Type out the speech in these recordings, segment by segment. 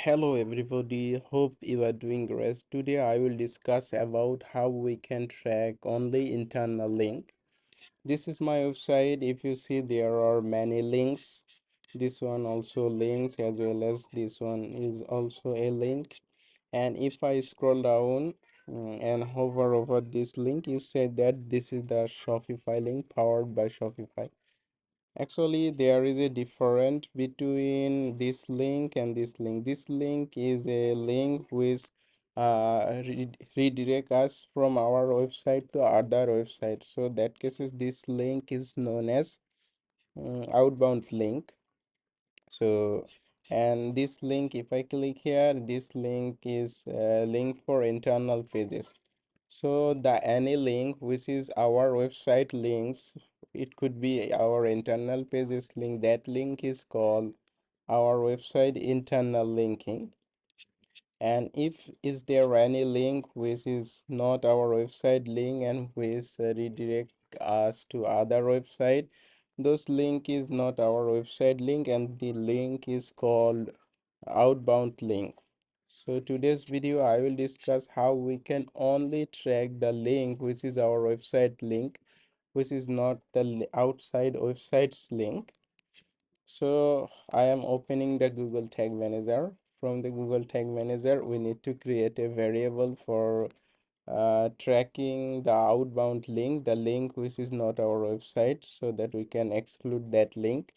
Hello everybody, hope you are doing great. Today I will discuss about how we can track only internal link. This is my website. If you see, there are many links. This one also links, as well as this one is also a link. And if I scroll down and hover over this link, you say that this is the Shopify link powered by Shopify. Actually, there is a difference between this link and this link. This link is a link which redirect us from our website to other website. So that cases, this link is known as outbound link. So, and this link, if I click here, this link is a link for internal pages. So the any link which is our website links, it could be our internal pages link. That link is called our website internal linking. And if is there any link which is not our website link and which redirect us to other website, those link is not our website link, and the link is called outbound link. So today's video I will discuss how we can only track the link which is our website link, which is not the outside website's link. So I am opening the Google Tag Manager. From the Google Tag Manager, we need to create a variable for tracking the outbound link, the link which is not our website, so that we can exclude that link.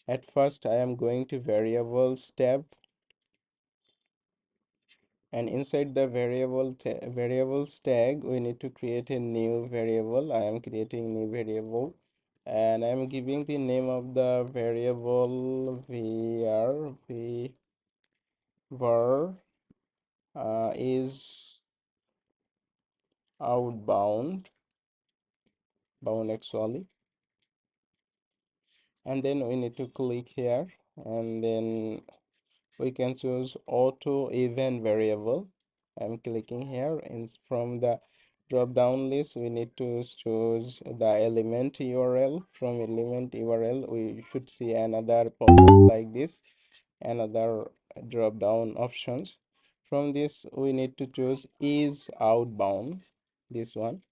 At first, I am going to variables tab, and inside the variables tag, we need to create a new variable. I am creating new variable, and I am giving the name of the variable var is outbound bound actually. And then we need to click here, and then we can choose auto event variable. I'm clicking here, and from the drop down list we need to choose the element URL. From element URL we should see another pop-up like this, another drop down options. From this we need to choose is outbound, this one,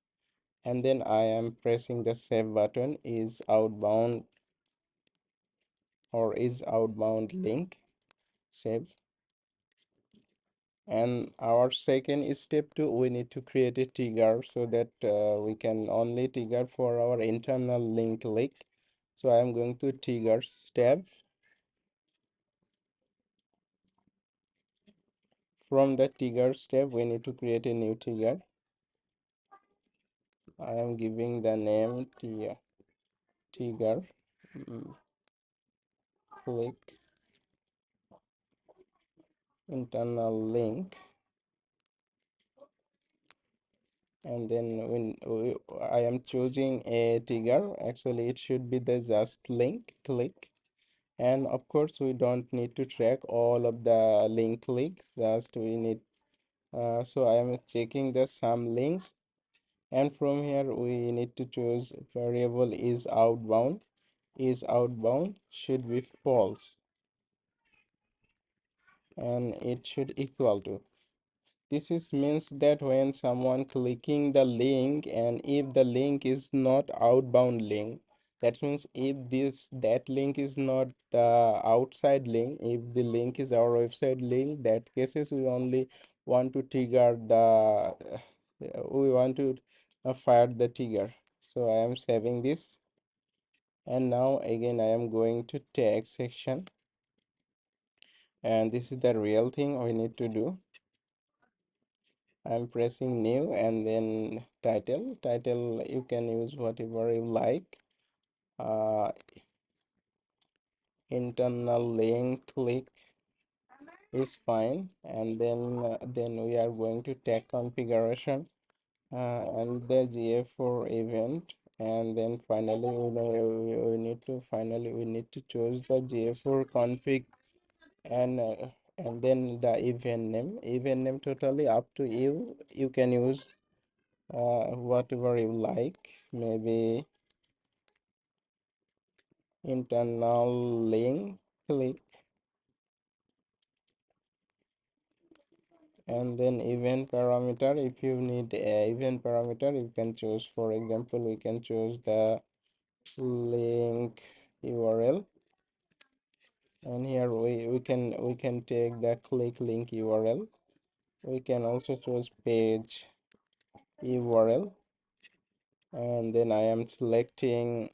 and then I am pressing the save button. Is outbound or is outbound link, save. And our second step two, we need to create a trigger so that we can only trigger for our internal link. So I am going to triggers tab. From the triggers tab, we need to create a new trigger. I am giving the name trigger click internal link, and then when I am choosing a trigger, actually it should be the just link click. And of course we don't need to track all of the link clicks, just we need so I am checking the some links, and from here we need to choose variable is outbound. Is outbound should be false, and it should equal to, this is means that when someone clicking the link, and if the link is not outbound link, that means if that link is not the outside link, if the link is our website link, that cases we only want to trigger the we want to fire the trigger. So I am saving this, and now again I am going to tag section, and this is the real thing we need to do. I'm pressing new, and then title you can use whatever you like. uh Internal link click is fine, and then we are going to tag configuration and the GA4 event, and then finally we need to choose the GA4 config, and then the event name totally up to you. You can use whatever you like, maybe internal link click, And then event parameter, if you need a event parameter, you can choose, for example, we can choose the link URL, and here we can take the click link URL. We can also choose page URL, and then I am selecting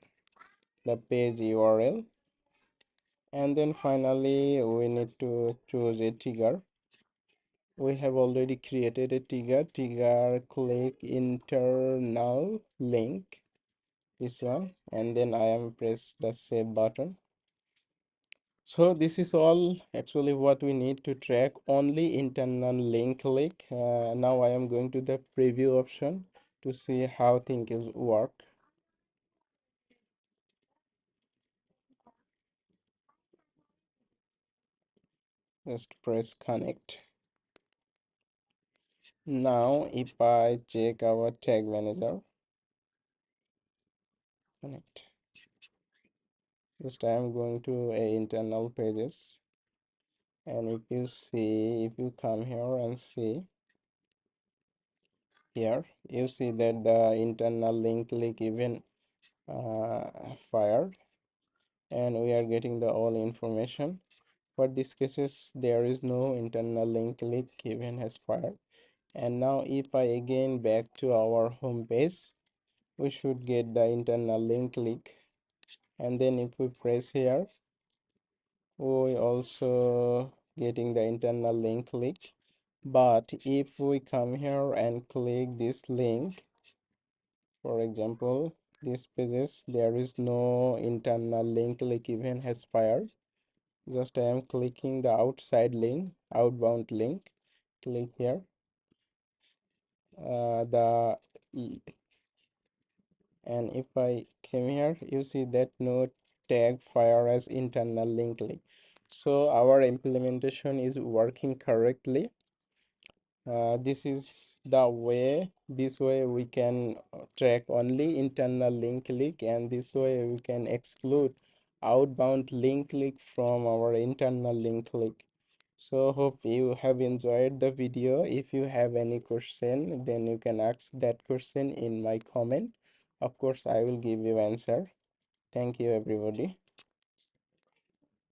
the page URL, and then finally we need to choose a trigger. We have already created a trigger click internal link, this one, and then I am press the save button. So this is all actually what we need to track only internal link click. Now I am going to the preview option to see how things work. Just press connect. Now if I check our tag manager, connect, just I am going to a internal pages, and if you come here and see here, you see that the internal link click even fired, and we are getting the all information. For these cases, there is no internal link click even has fired. And now if I again back to our home page, we should get the internal link click, and then if we press here, we also getting the internal link click. But if we come here and click this link, for example this pages, there is no internal link click even has fired. Just I am clicking the outside link, outbound link, click here, the and if I came here, you see that no tag fire as internal link click. So our implementation is working correctly. This is the way, this way we can track only internal link click, and this way we can exclude outbound link click from our internal link click. So hope you have enjoyed the video. If you have any question, then you can ask that question in my comment. Of course I will give you answer. Thank you everybody.